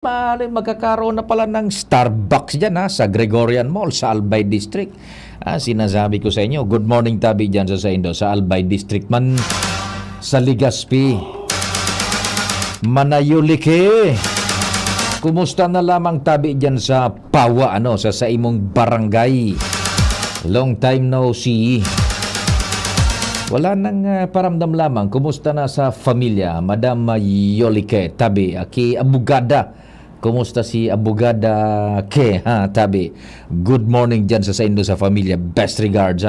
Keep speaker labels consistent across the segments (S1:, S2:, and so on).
S1: Magkakaroon na pala ng Starbucks dyan sa Gregorian Mall sa Albay District. Sinasabi ko sa inyo, good morning tabi dyan sa Indo, sa Albay District man sa Legazpi. Manayulike. Kumusta na lamang tabi dyan sa Pawa, sa imong barangay. Long time no see. Wala nang paramdam lamang. Kumusta na sa familia, Madam Yolike, tabi, aki abogada. Kumusta si abogada ke, tabi. Good morning dyan sa Indo sa familia. Best regards,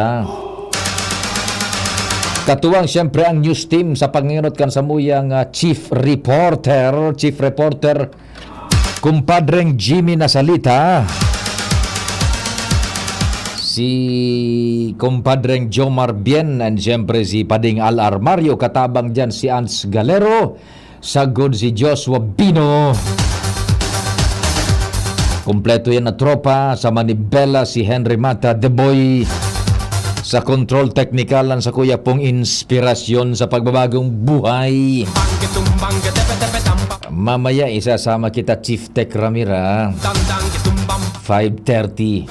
S1: Katuwang siyempre ang news team sa pangingot kan sa muyang Chief Reporter, kumpadreng Jimmy Nasalita. Si kumpadreng Jomar Bien and siyempre si Pading Al Armario, katabang dyan si Ants Galero, sagod si Joshua Bino. Kompleto yan na tropa sa Manibela, si Henry Mata, The Boy. Sa control technical lang sa kuya pong inspirasyon sa pagbabagong buhay. Mamaya isasama kita Chief Tech Ramira 5:30.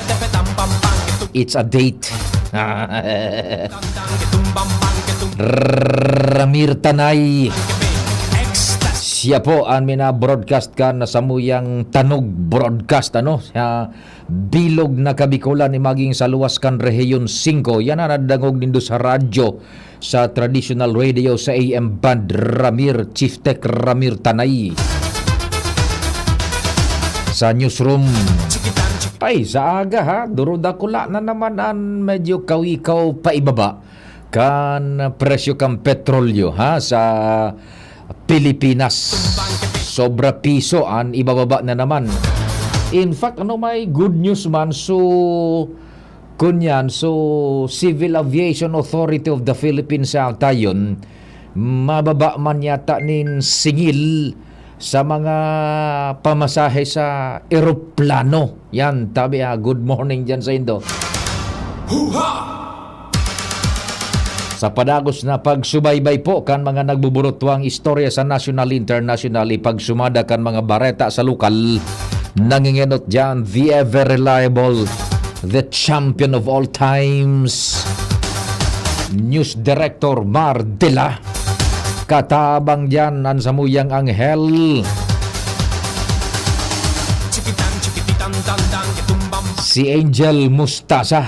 S1: It's a date. Ramir Tanay. Siya po ang mina-broadcast ka na sa muyang Tanog Broadcast, sa bilog na Kabikulan ni maging sa luwas kan Rehiyon 5. Yan na nadangog nindo sa radyo, sa traditional radio sa AM band. Chief Tech Ramir Tanay. Sa newsroom, ay sa aga durudakula na naman ang medyo kawikaw pa ibaba kan presyo kan petrolyo sa Pilipinas. Sobra piso ang ibababa na naman. In fact, may good news man. So Civil Aviation Authority of the Philippines tayon, mababa man yata nin singil sa mga pamasahe sa eroplano. Yan, tabi good morning dyan sa Indo. Hoo-ha! Sa padagos na pagsubaybay po kan mga nagbuburotwang istorya sa national, international, ipagsumada kan mga bareta sa lokal, nangingenot dyan, the ever reliable, the champion of all times, News Director Mar Dela. Katabang dyan ang samuyang anghel, si Angel Mustasa.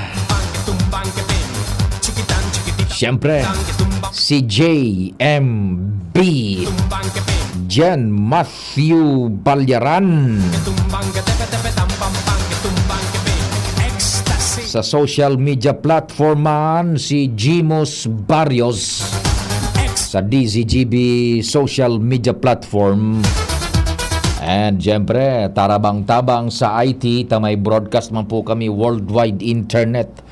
S1: Siyempre, si JMB, Jen Matthew Balyaran. Sa social media platform si Jimos Barrios. Sa DZGB social media platform. And siyempre, tarabang-tabang sa IT, tamay broadcast man po kami worldwide internet.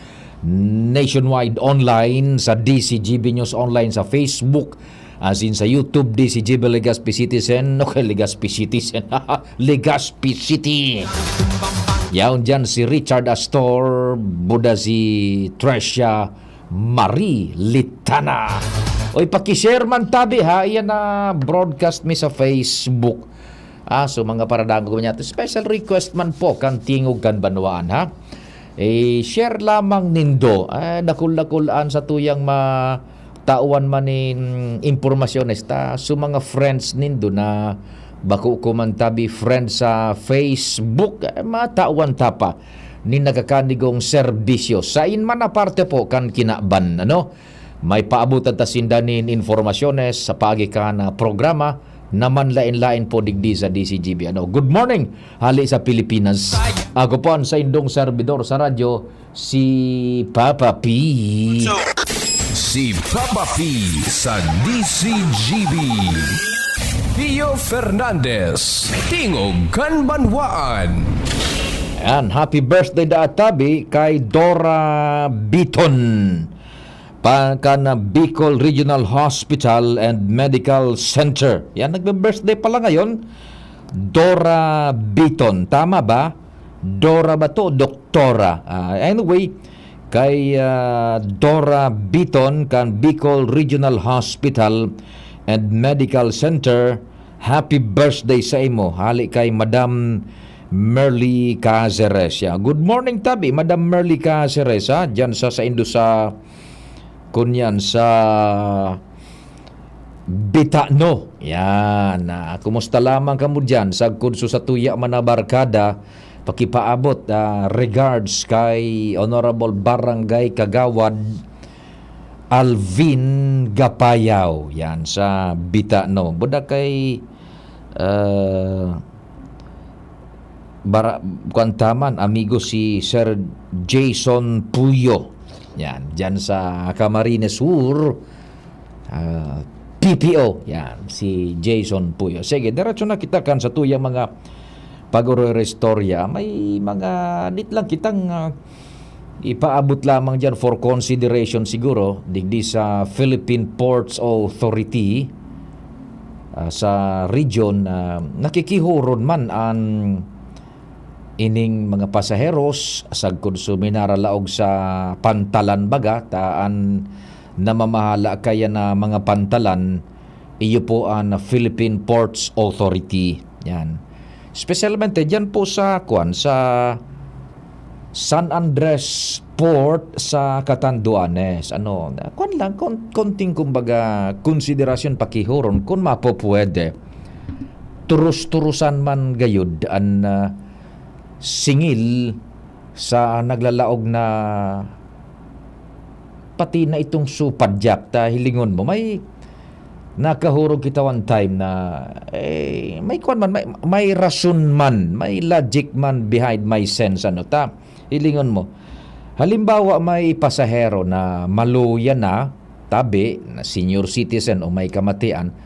S1: Nationwide online sa DCGB News Online sa Facebook, as in sa YouTube DCGB Legazpi Citizen. Legazpi Citizen. Legazpi City. Yaon dyan si Richard Astor, Buda si Tresha Marie Litana. Oy, pakishare man tabi yan na broadcast mi sa Facebook. So mga paradago ko niya. Special request man po kan tingog kan banwaan share lamang nindo. Dakul-dakulaan sa tuyang matauan manin impormasyon sa mga friends nindo na bako ko man tabi friends sa Facebook, matauan tapa ni nagakanigong serbisyo sa inman na parte po kan kinaban may paabutan ta sindanin informasyones sa pagi ka na programa naman lain-lain po digdi sa DCGB. Good morning, hali sa Pilipinas. Ako po ang sa indong servidor sa radyo, si Papa P.
S2: Si Papa P sa DCGB. Pio Fernandez, Tingog kan Banwaan.
S1: Ayan, happy birthday da tabi kay Dora Biton. Pagkana Bicol Regional Hospital and Medical Center. Yan, nagbe-birthday pala ngayon. Dora Biton. Tama ba? Dora ba to? Doktora. Anyway, kay Dora Biton kan Bicol Regional Hospital and Medical Center Happy birthday sa imo. Hali kay Madam Merly Caceres. Good morning tabi, Madam Merly Caceres, diyan sa Indo sa kunyan sa Bitano. Yan. Kumusta lamang kamo diyan sa kurso sa tuya manabarkada? Pakipaabot regards kay Honorable Barangay Kagawad Alvin Gapayaw. Yan sa Bitano. Buda kay Kuantaman, amigo si Sir Jason Puyo. Yan, diyan sa Camarines Sur. PPO. Yan, si Jason Puyo. Sige, diretso na kita kan sa tuyang mga pag-restorya. May mga dit lang kitang ipaabot lamang dyan for consideration siguro digdi sa Philippine Ports Authority sa region. Nakikihuron man ang ining mga pasaheros sagkod suminara laog sa pantalan baga taan namamahala kaya na mga pantalan iyo po ang Philippine Ports Authority. Yan. Specialmente diyan po sa San Andres Port sa Catanduanes. Konting kumbaga konsiderasyon pakihuron kung mapopwede. Turus-turusan man gayud an singil sa naglalaog na pati na itong supadyak hilingon mo may nakahurog kita one time na may rason man, may logic man behind my sense hilingon mo halimbawa may pasahero na maluya na tabi na senior citizen o may kamatian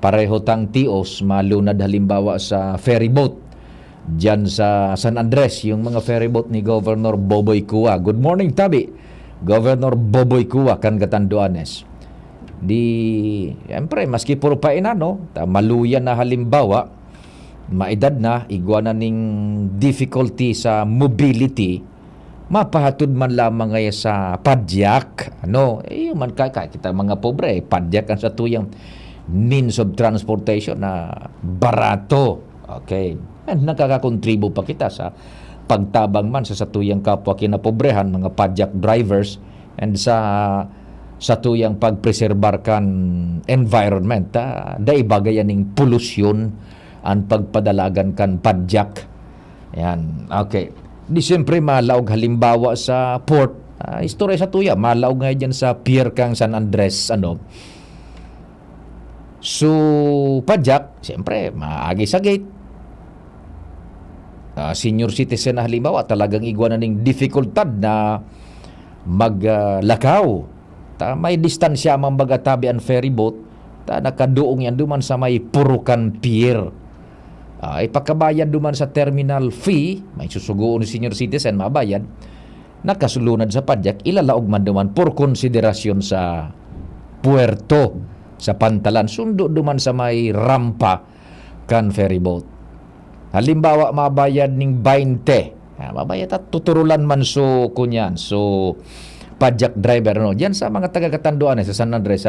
S1: pareho tang tios malunad halimbawa sa ferry boat diyan sa San Andres, yung mga ferryboat ni Governor Boboy Kua. Good morning, tabi. Governor Boboy Kua, kan Catanduanes. Siyempre, maski puro maluya na halimbawa, maedad na, iguana ning difficulty sa mobility, mapahatod man lamang ngayon sa padyak. Man kita mga pobre, padyak ang sa tuyang means of transportation na barato. Okay. And nakakakontribo pa kita sa pagtabang man sa satuyang kapwa kinapobrehan, mga padyak drivers, and sa tuyang pagpreserbar kan environment. Dai bagayan ning polusyon ang pagpadalagan kan padyak. Yan. Okay. Di siyempre malaog halimbawa sa port. Istorya sa tuya, malaog nga dyan sa pier kang San Andres. So, padyak, siyempre, maagi sa gate. Senior citizen na halimbawa talagang iguana ning difficultad na maglakaw. May distansya mang bagatabi ang ferry boat nakaduong yan duman sa may Purukan Pier. Ipakabayad duman sa terminal fee, may susugoon ni senior citizen mabayad, nakasulunad sa padyak, ilalaog man duman por konsiderasyon sa puerto, sa pantalan, sundo duman sa may rampa kan ferry boat. Halimbawa, mabayad ning 20. Mabayad at tuturulan man so kunyan. So, padyak driver. Diyan sa mga taga-Catanduanes sa San Andres,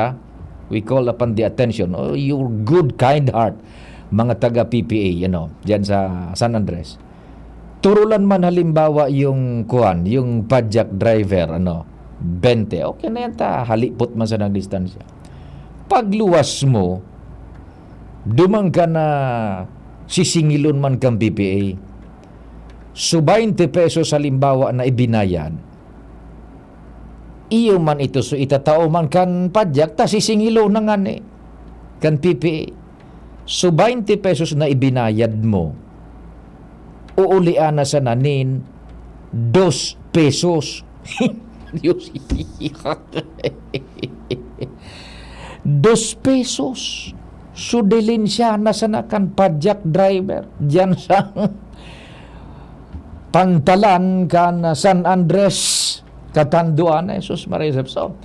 S1: we call upon the attention. Your good, kind heart. Mga taga-PPA, diyan sa San Andres. Turulan man halimbawa yung padyak driver, 20. Okay na yan halipot man sa nagdistansya. Pagluwas mo, dumang ka na sisingilon man kang PPA. So 20 pesos halimbawa na ibinayad. Iyo man ito so itatao man kan padyak sisingilo na nga kan PPA. So 20 pesos na ibinayad mo. Uulian na sa nanin 2 pesos. 2 pesos. Sudilin siya na sanakan padyak driver diyan sa pantalan kan San Andres Catanduanes. Jesus Maria. So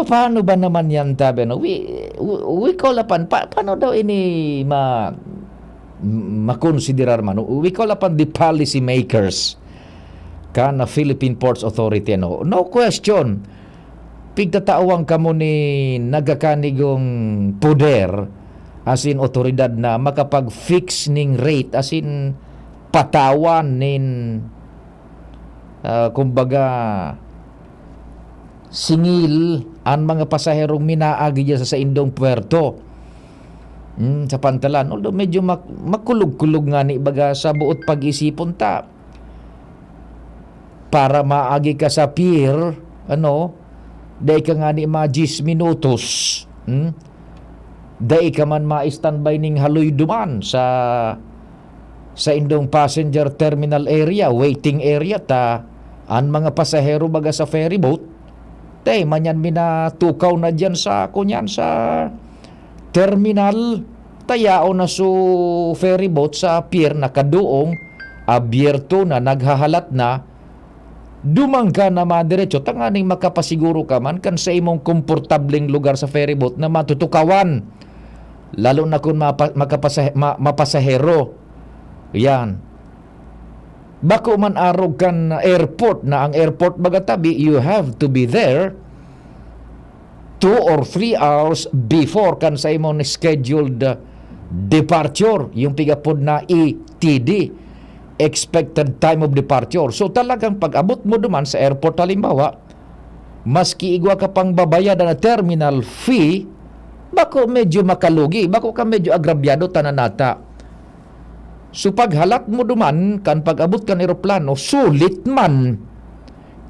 S1: paano ba naman yan tabi? We call upon paano daw ini makonsiderar man? We call upon the policy makers kan Philippine Ports Authority. No question. Pigtatawang kamo ni nagakanigong poder as in otoridad na makapag-fix ning rate, as in patawan nin kumbaga singil ang mga pasaherong minaagi dyan sa indong puerto. Sa pantalan, although medyo makulog-kulog nga ni baga sa buot pag-isipon ta. Para maagi ka sa pier, dahil ka nga ni mga 10 minutos, dahil ka man ma-standby ning haloy duman sa indong passenger terminal area, waiting area ta, ang mga pasahero baga sa ferry boat, dahil manyan minatukaw na dyan sa terminal, tayao na su ferry boat sa pier na kaduong, abierto na, naghahalat na, dumang ka na madiretso, tanganing makapasiguro ka man kan sa imong komportableng lugar sa ferry boat na matutukawan. Lalo na kung mapasahero. Yan. Bako man arog kan airport na ang airport bagatabi, you have to be there 2 or 3 hours before kan sa imong scheduled departure, yung pigapod na ETD, expected time of departure. So talagang pag-abot mo duman sa airport halimbawa, maski igwa ka pang babayad na terminal fee, bako medyo makalugi, bako ka medyo agrabyado tananata. So paghalat mo duman kan pag-abot kan eroplano, sulit man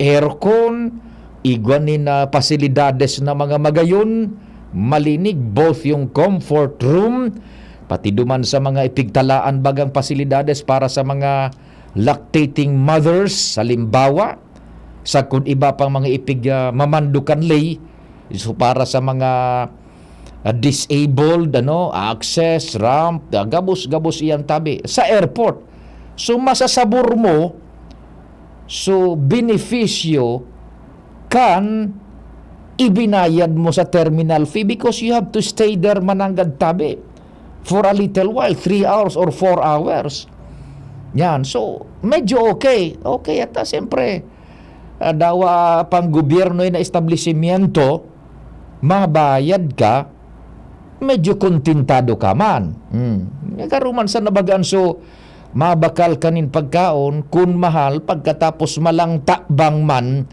S1: aircon, igwanin na pasilidades na mga magayon, malinig both yung comfort room, pati duman sa mga ipigtalaan bagang pasilidades para sa mga lactating mothers, halimbawa, sa kung iba pang mga ipig mamandukan lay, so para sa mga disabled, access, ramp, gabos-gabos iyan tabi, sa airport. So masasabor mo, so benepisyo kan ibinayad mo sa terminal fee because you have to stay there mananggad tabi for a little while, 3 hours or 4 hours. Yan. So, medyo okay. Okay, at siyempre, dawa pang gobyerno na establishmento, mabayad ka, medyo kontintado ka man. Nagaruman sa nabagaan, so, mabakal kanin pagkaon, kun mahal, pagkatapos malang takbang man,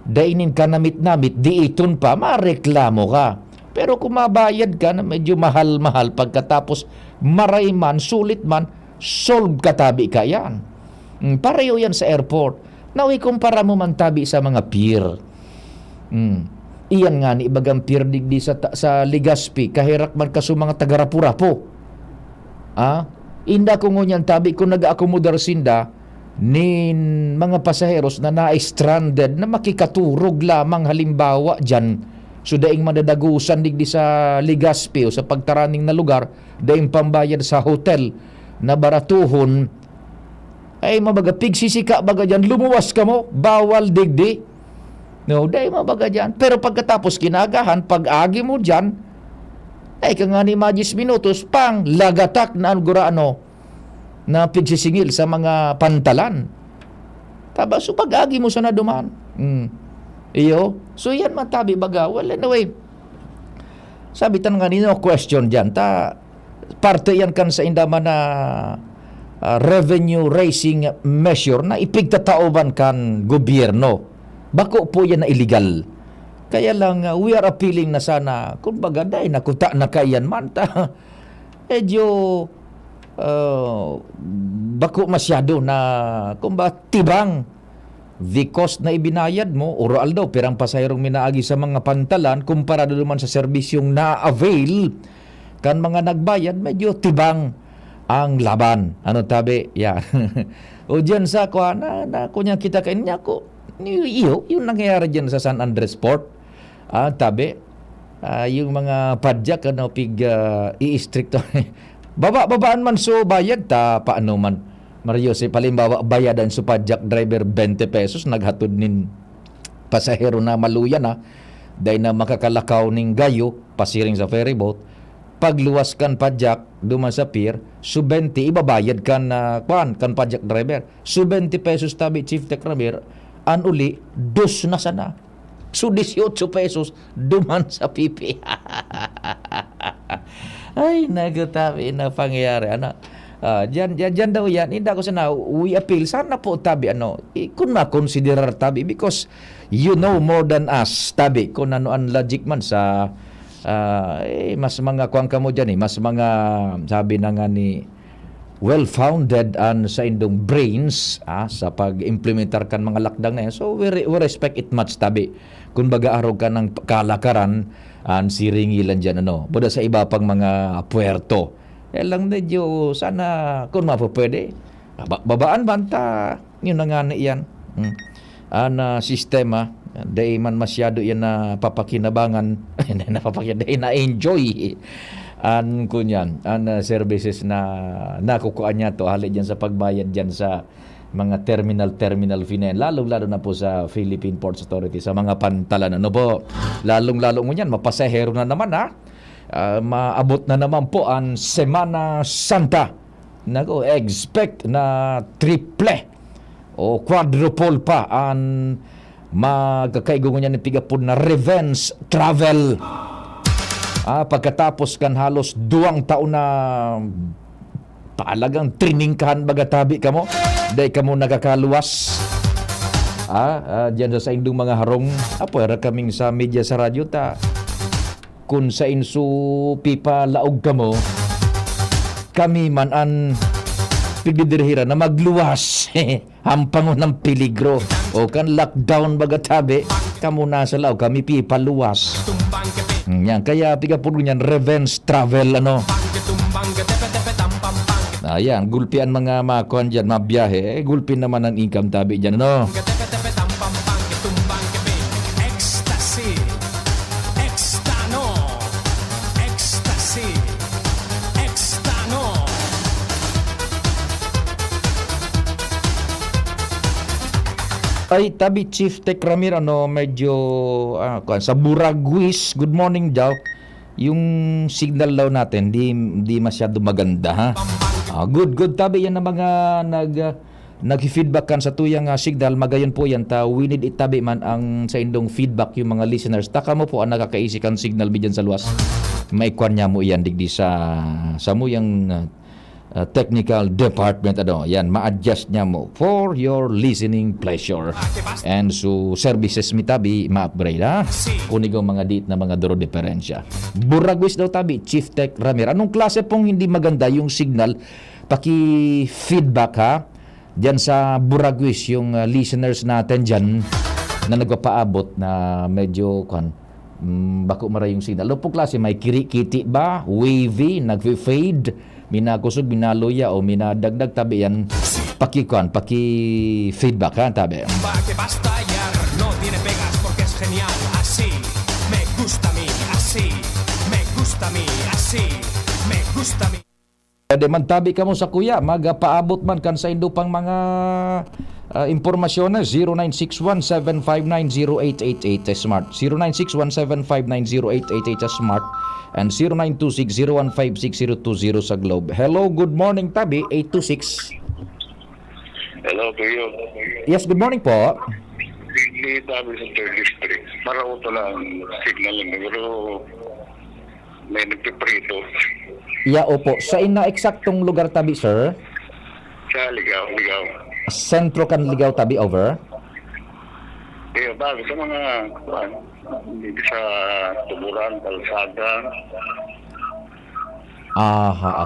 S1: dainin ka namit-namit, di iton pa, mareklamo ka. Pero kung mabayad ka na medyo mahal-mahal pagkatapos maray man, sulit man, solve katabi ka yan. Pareho yan sa airport. Now, ikumpara mo man tabi sa mga pier. Iyan nga ni ibagang pier digdi sa Legazpi, kahirak man kaso mga taga-Rapu-Rapu. Inda ko ngunyan tabi kung nag-akomodar sinda nin mga pasaheros na na-stranded na makikaturog lamang halimbawa dyan. So daing madadagusan digdi sa Legazpi o sa pagtaraning na lugar, daing pambayad sa hotel na baratuhon, ay mabaga pigsisika baga dyan, lumuwas ka mo, bawal digdi. No, daing mabaga dyan. Pero pagkatapos kinagahan, pag-agi mo dyan, ay ka nga ni 10 minutos, pang lagatak na na pigsisingil sa mga pantalan. Taba, so pag-agi mo sa naduman. Iyo. So yan matabi baga. Well, anyway, sabi tan nga nino question dyan. Parte yan kan sa indaman na revenue raising measure na ipigtataoban kan gobyerno. Bako po yan na illegal. Kaya lang, we are appealing na sana, kung baga, dahil nakuta na kayan man ta. Medyo bako masyado na, kung ba, tibang the cost na ibinayad mo, oral daw, pirang pasahirong minaagi sa mga pantalan, kumpara naman sa serbisyong na-avail, kan mga nagbayad, medyo tibang ang laban. Ano tabi? Yan. O dyan sa kuha, na kunyang kita kain niya ko, yung nangyayari dyan sa San Andres Port, tabi, yung mga padyak, i-stricto, babaan man so bayad, paano man, Mario, si palimbawa bayadan sa padjak driver 20 pesos, naghatod nin pasahero na maluya na, dahil na makakalakaw ning gayo, pasiring sa ferry boat, pagluwas kan padjak, duman sa pier, so 20, ibabayad kan kan padjak driver. So 20 pesos tabi, chief tech driver, an uli, 2 na sana. So 18 pesos, duman sa pipi. Ay, nagutabi na pangyayari. Ano? Diyan daw yan. Hindi ako sana, we appeal. Sana po tabi, kung makonsiderar tabi because you know more than us, tabi, kung ano ang logic man sa, mas mga kuwang ka mo dyan mas mga, sabi na nga ni, well-founded sa indong brains sa pag-implementar kan mga lakdang na yan. So, we respect it much, tabi. Kung baga-araw ka ng kalakaran, siringilan dyan, Buda sa iba pang mga puerto. Lang medyo, sana, kung mapapwede, babaan banta, yun na nga na yan. Sistema, dahil man masyado yan na papakinabangan, na-enjoy. Kunyan, services na nakukuha niya to halid dyan sa pagbayad dyan sa mga terminal fee na yan. Lalong-lalo na po sa Philippine Ports Authority, sa mga pantalan. Lalong-lalo mo yan, mapasahero na naman maabot na naman po ang Semana Santa. Expect na triple o quadruple pa ang magkakaigungan niya ng pigapod na revenge travel. Pagkatapos kan halos 2 taon na talagang triningkahan bagatabi kamo dahil kamo nagkakaluwas diyan sa indong mga harong pwera kaming sa media sa radyo kung sa insu pipa laog kamo kami man an pigdidirhira na magluwas hampangon ng peligro o kan lockdown bagatabi kamo nasa laog kami pipa luwas. Yan, kaya pigapuro niyan revenge travel Ayan, gulpian mga makuan dyan, mabiyahe. Gulpin naman ang income tabi dyan, Ecstasy. Extano. Ecstasy. Extano. Ay, tabi Chief Tech Ramir, medyo sa Buraguis, good morning daw. Yung signal daw natin, di masyado maganda, ha? Good tabi yan na mga nag-feedback kan sa tuyang signal, magayon po yan we need it tabi man ang sa indong feedback yung mga listeners. Taka mo po ang nakakaisi kan signal bidyan sa luwas. May kwan niya mo yan digdi sa muyang technical department yan ma-adjust niya mo for your listening pleasure and so services mi tabi ma-upgrade kunigo mga dit na mga duro diferensya. Buragwis daw tabi Chief Tech Ramir, anong klase pong hindi maganda yung signal paki-feedback diyan sa Buragwis yung listeners natin diyan na nagpapaabot na medyo bako mara yung signal. Ano pong klase, may kirikiti ba, wavy, nagfi-fade, minakusog, minaloya o minadagdag tabi yan paki-feedback tabi. Basta yar, no tiene pegas porque es genial, así, me gusta mi, así, me gusta mi, así, me gusta mi. Pwede man tabi ka mo sa kuya, magapaabot man kan sa indo pang mga impormasyon na 0961-759-0888 smart, 0961-759-0888 smart, and 0926-015-6020 sa Globe. Hello, good morning tabi, 826.
S3: Hello, Kuyo.
S1: Yes, good morning po.
S3: Hindi tabi sa 3rd district. Parang ito lang signal lang. Pero may nagpiprito.
S1: Opo. Sa ina eksaktong lugar tabi, sir?
S3: Sa Ligaw.
S1: Sentro kan Ligaw tabi, over?
S3: Bago sa mga hindi sa tuburan, kalsada.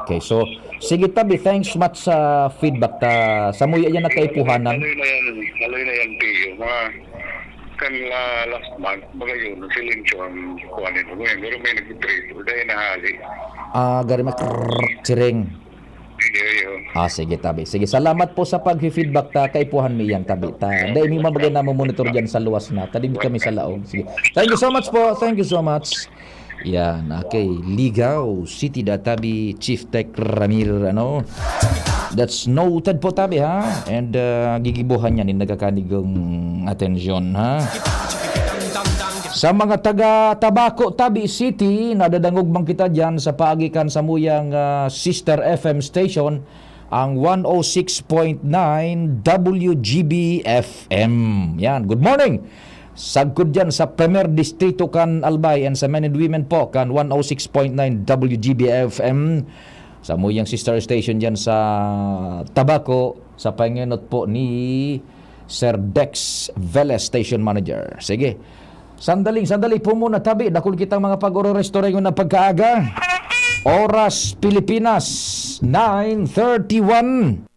S1: Okay. So, sige tabi, thanks much sa feedback sa muya yan nakaipuhanan.
S3: Kaloy na yan, Tiyo. Mga kanila last month, mga yun, silensyo ang kuhanin mo. Pero may nagpiprito. Dahil nahali.
S1: Gari cireng. Sige tabi. Sige, salamat po sa pag-feedback kaipuhan mi yan tabi. Dahil mi mabagay na monitor dyan sa luwas na. Tadig kami sa laog. Sige. Thank you so much po. Thank you so much. Yan, okay. Ligaw City tabi Chief Tech Ramir, That's noted po tabi, ha? And gigibuhan yan, nagkakanigong atensyon, ha? Sa mga taga-Tabaco, Tabi City, nadadangog bang kita dyan sa paagikan sa muyang sister FM station, ang 106.9 WGB FM. Yan, good morning. Sagkod dyan sa Premier Distrito kan Albay and sa Men and Women po kan 106.9 WGB-FM. Sa muyang sister station dyan sa Tabaco, sa panginot po ni Sir Dex Velez, Station Manager. Sige, sandali po muna tabi. Dakul kitang mga pag-oro-restore yung na pagkaaga. Oras Pilipinas, 9:31.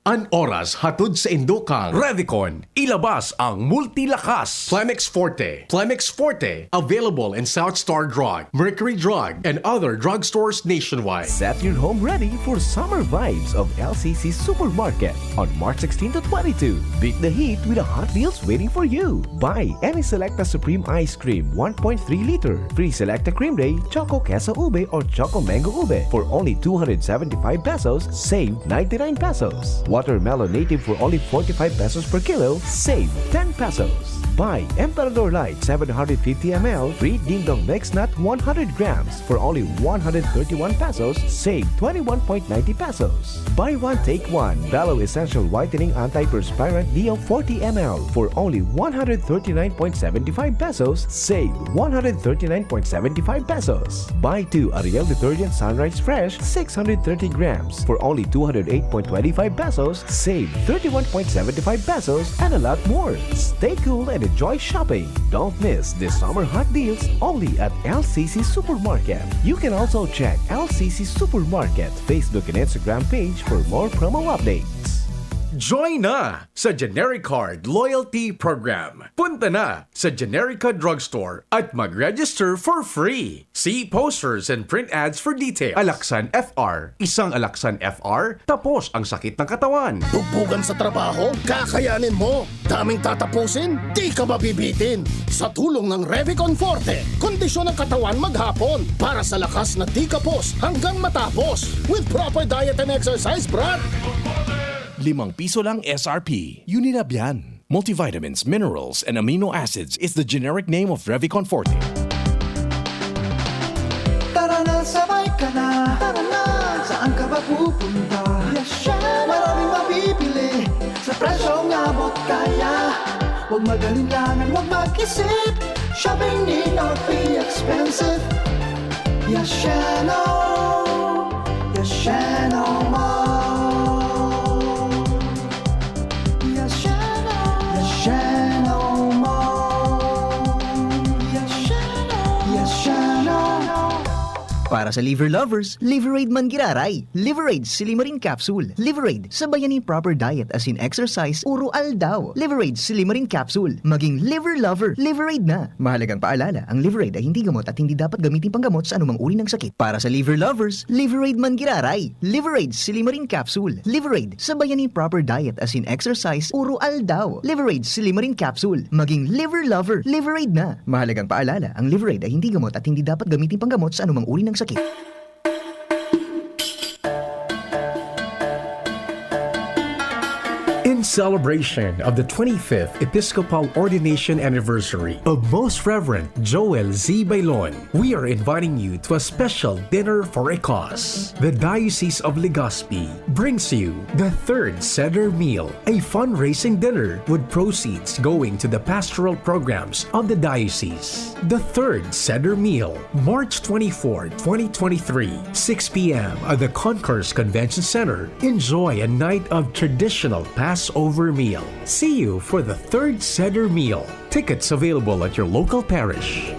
S2: An oras hatod sa Indokang Revicon, ilabas ang multilakas Plemex Forte. Plemex Forte, available in South Star Drug, Mercury Drug, and other drugstores nationwide.
S4: Set your home ready for summer vibes of LCC Supermarket on March 16 to 22. Beat the heat with a hot deals waiting for you. Buy any Selecta Supreme Ice Cream 1.3 liter. Free Selecta Cream Day, Choco Queso Ube or Choco Mango Ube for only 275 pesos. Save 99 pesos. Watermelon Native for only 45 pesos per kilo. Save 10 pesos. Buy Emperador Light 750 ml. Free Ding Dong Mix Nut 100 grams for only 131 pesos. Save 21.90 pesos. Buy one take one Bello Essential Whitening Antiperspirant Neo 40 ml for only 139.75 pesos. Save 139.75 pesos. Buy two Ariel Detergent Sunrise Fresh 630 grams for only 208.25 pesos. Save 31.75 pesos and a lot more. Stay cool and enjoy shopping. Don't miss the summer hot deals only at LCC Supermarket. You can also check LCC Supermarket Facebook and Instagram page for more promo updates.
S2: Join na sa Generic Card Loyalty Program. Punta na sa Generica Drugstore at mag-register for free. See posters and print ads for details. Alaksan FR. Isang Alaksan FR, tapos ang sakit ng katawan.
S5: Bugbugan sa trabaho? Kakayanin mo. Daming tatapusin? Di ka mabibitin. Sa tulong ng Revicon Forte, kondisyon ng katawan maghapon para sa lakas na di kapos hanggang matapos. With proper diet and exercise, Brad.
S6: ₱5 lang SRP. Unilab yan. Multivitamins, minerals, and amino acids is the generic name of Revicon Forte.
S7: Tara na, sabay ka na. Tara na, saan ka ba pupunta? Maraming mabibili sa presyong abot kaya. Huwag magalinlangan, huwag mag-isip. Shopping need not be expensive. Yashano Mall.
S8: Para sa liver lovers, Liverade man giraray. Liverade Silimarin Capsule. Liverade, sabayan ni proper diet as in exercise, uro aldaw. Liverade Silimarin Capsule. Maging liver lover, Liverade na. Mahalagang paalala, ang Liverade ay hindi gamot at hindi dapat gamitin panggamot sa anumang uri ng sakit. Para sa liver lovers, Liverade man giraray. Liverade Silimarin Capsule. Liverade, sabayan ni proper diet as in exercise, uro aldaw. Liverade Silimarin Capsule. Maging liver lover, Liverade na. Mahalagang paalala, ang Liverade ay hindi gamot at hindi dapat gamitin panggamot sa anumang uri ng sakit.
S2: In celebration of the 25th Episcopal Ordination Anniversary of Most Reverend Joel Z. Bailon, we are inviting you to a special dinner for a cause. The Diocese of Legazpi brings you the third Seder Meal, a fundraising dinner with proceeds going to the pastoral programs of the diocese. The third Seder Meal, March 24, 2023, 6 p.m. at the Concourse Convention Center. Enjoy a night of traditional Passover meal. See you for the third Seder Meal. Tickets available at your local parish.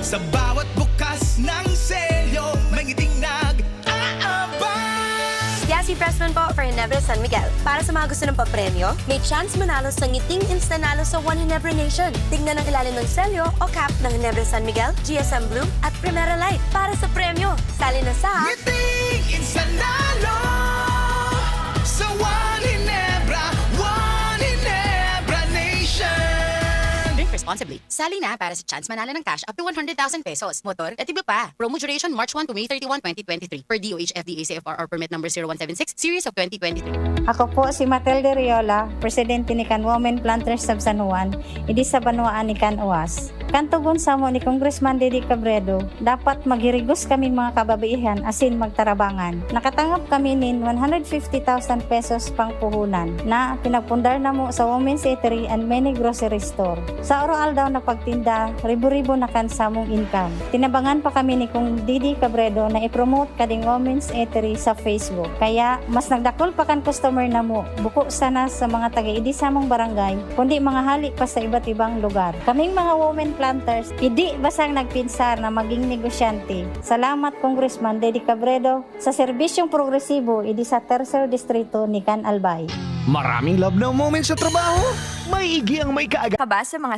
S9: Sa bawat bukas ng selyo, may ngiting nag-aabang.
S10: Yasi Pressman po for Ginebra San Miguel. Para sa mga gusto ng papremyo, may chance manalo sa ngiting instanalo sa One Ginebra Nation. Tignan ang ilalim ng selyo o cap ng Ginebra San Miguel, GSM Blue at Primera Light. Para sa premyo, sali na sa
S9: Ngiting instanalo sa One Ginebra Nation.
S11: Drink responsibly. Sali na para sa chance manalo ng cash up to 100,000 pesos. Motor at iba pa. Promo duration March 1 to May 31, 2023. Per DOH FDA CFR or permit number 0176 series of 2023.
S12: Ako po si Matilde Riola, Presidente ni Can Women Planters of San Juan, idi sa Banuaan ni Can Uwas. Kantugon sa mo ni Congressman Didi Cabredo, dapat maghirigos kami mga kababaihan asin magtarabangan. Nakatanggap kami nin 150,000 pesos pang puhunan na pinagpundar na mo sa Women's Eatery and many grocery store. Sa oral daw na pagtinda, ribo-ribo na kan sa mong income. Tinabangan pa kami ni Kung Didi Cabredo na i-promote kading Women's Eatery sa Facebook. Kaya mas nagdakol pa kan customer na mo. Buko sana sa mga taga-idi sa mong barangay, kundi mga hali pa sa iba't ibang lugar. Kaming mga women planters, idi basang nagpinsar na maging negosyante. Salamat Congressman Didi Cabredo sa serbisyong progresibo idi sa Tercer Distrito ni Can Albay.
S4: Maraming love na moments sa trabaho. May igi ang may kaagad.
S10: Ka ba sa mga